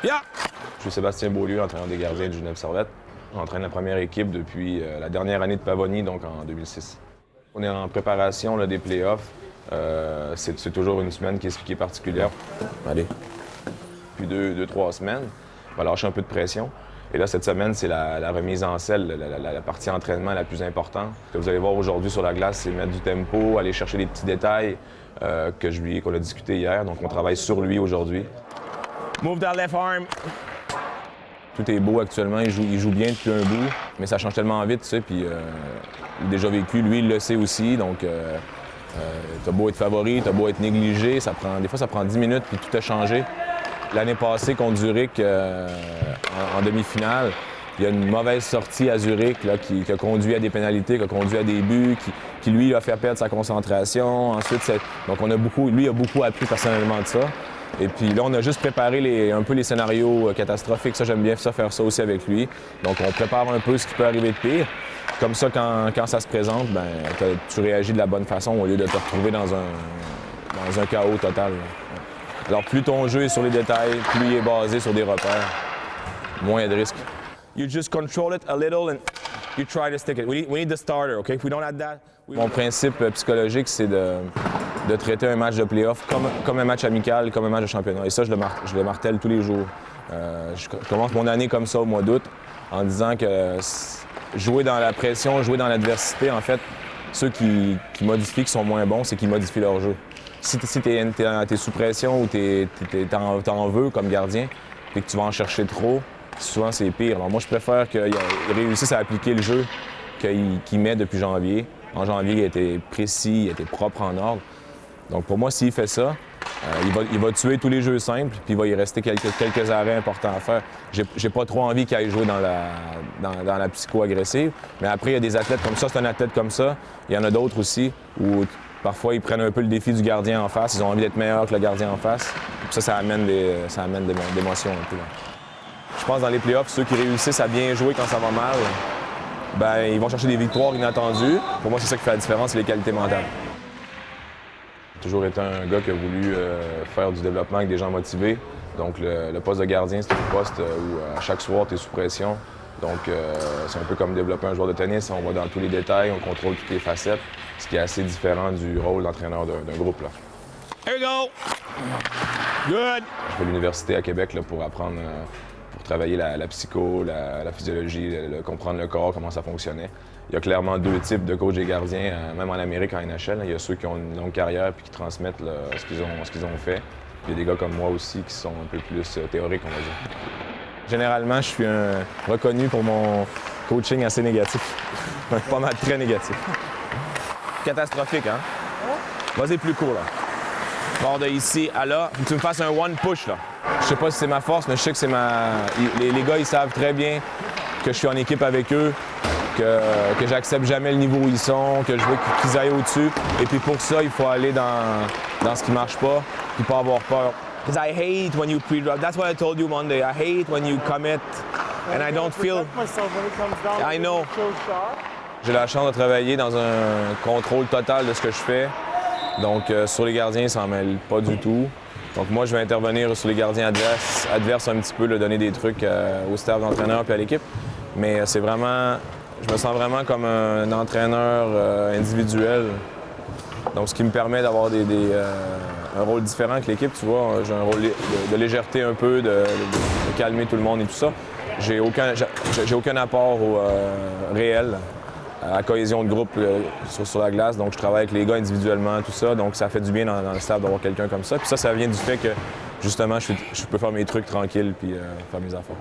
Yeah! Je suis Sébastien Beaulieu, entraîneur des gardiens du Genève Servette. J'entraîne la première équipe depuis la dernière année de Pavoni, donc en 2006. On est en préparation là, des playoffs. C'est toujours une semaine qui est particulière. Allez. Puis 2-3 semaines. On va lâcher un peu de pression. Et là, cette semaine, c'est la remise en selle, la partie entraînement la plus importante. Ce que vous allez voir aujourd'hui sur la glace, c'est mettre du tempo, aller chercher les petits détails qu'on a discuté hier. Donc, on travaille sur lui aujourd'hui. Move that left arm. Tout est beau actuellement, il joue bien depuis un bout, mais ça change tellement vite, tu sais, puis il a déjà vécu, lui, il le sait aussi, donc t'as beau être favori, t'as beau être négligé, des fois ça prend 10 minutes, puis tout a changé. L'année passée, contre Zurich, en demi-finale, il y a une mauvaise sortie à Zurich là, qui a conduit à des pénalités, qui a conduit à des buts, qui lui, a fait perdre sa concentration. Ensuite, donc lui a beaucoup appris personnellement de ça. Et puis là, on a juste préparé un peu les scénarios catastrophiques. Ça, j'aime bien faire ça aussi avec lui. Donc, on prépare un peu ce qui peut arriver de pire. Comme ça, quand ça se présente, ben, tu réagis de la bonne façon au lieu de te retrouver dans un chaos total. Alors, plus ton jeu est sur les détails, plus il est basé sur des repères, moins il y a de risques. You just control it a little and you try to stick it. We need the starter, okay? If we don't have that... Mon principe psychologique, c'est de traiter un match de play-off comme un match amical, comme un match de championnat. Et ça, je le martèle tous les jours. Je commence mon année comme ça au mois d'août en disant que jouer dans la pression, jouer dans l'adversité, en fait, ceux qui modifient, qui sont moins bons, c'est qu'ils modifient leur jeu. Si t'es sous pression ou t'en veux comme gardien et que tu vas en chercher trop, souvent c'est pire. Alors moi, je préfère qu'il réussisse à appliquer le jeu qu'il met depuis janvier. En janvier, il était précis, il était propre en ordre. Donc pour moi, s'il fait ça, il va tuer tous les jeux simples, puis il va y rester quelques arrêts importants à faire. J'ai pas trop envie qu'il aille jouer dans la psycho-agressive, mais après, il y a des athlètes comme ça, c'est un athlète comme ça. Il y en a d'autres aussi où parfois ils prennent un peu le défi du gardien en face, ils ont envie d'être meilleurs que le gardien en face. Puis ça amène des émotions un peu. Je pense dans les playoffs, ceux qui réussissent à bien jouer quand ça va mal, ben, ils vont chercher des victoires inattendues. Pour moi, c'est ça qui fait la différence, c'est les qualités mentales. J'ai toujours été un gars qui a voulu faire du développement avec des gens motivés. Donc, le poste de gardien, c'est un poste où à chaque soir, tu es sous pression. Donc, c'est un peu comme développer un joueur de tennis. On va dans tous les détails, on contrôle toutes les facettes, ce qui est assez différent du rôle d'entraîneur d'un groupe. Là. Here we go! Good! Je fais l'université à Québec là, pour apprendre, pour travailler la psycho, la physiologie, comprendre le corps, comment ça fonctionnait. Il y a clairement deux types de coachs et gardiens, même en Amérique, en NHL. Il y a ceux qui ont une longue carrière et qui transmettent là, ce qu'ils ont fait. Puis il y a des gars comme moi aussi qui sont un peu plus théoriques, on va dire. Généralement, je suis reconnu pour mon coaching assez négatif. Pas mal, très négatif. Catastrophique, hein? Vas-y plus court, là. Bord de ici à là. Faut que tu me fasses un one push, là. Je sais pas si c'est ma force, mais je sais que c'est les gars, ils savent très bien que je suis en équipe avec eux, que j'accepte jamais le niveau où ils sont, que je veux qu'ils aillent au-dessus. Et puis pour ça, il faut aller dans ce qui marche pas, puis pas avoir peur. Because I hate when you pre-draft. That's what I told you Monday. I hate when you commit and I don't feel... I know. J'ai la chance de travailler dans un contrôle total de ce que je fais. Donc sur les gardiens, ça n'en mêle pas du tout. Donc moi, je vais intervenir sur les gardiens adverses un petit peu, leur donner des trucs au staff d'entraîneur puis à l'équipe. Mais c'est vraiment... Je me sens vraiment comme un entraîneur individuel. Donc ce qui me permet d'avoir un rôle différent que l'équipe, tu vois. J'ai un rôle de légèreté un peu, de calmer tout le monde et tout ça. J'ai aucun apport réel à la cohésion de groupe sur la glace. Donc je travaille avec les gars individuellement, tout ça. Donc ça fait du bien dans le staff d'avoir quelqu'un comme ça. Puis ça vient du fait que justement je peux faire mes trucs tranquilles puis faire mes affaires.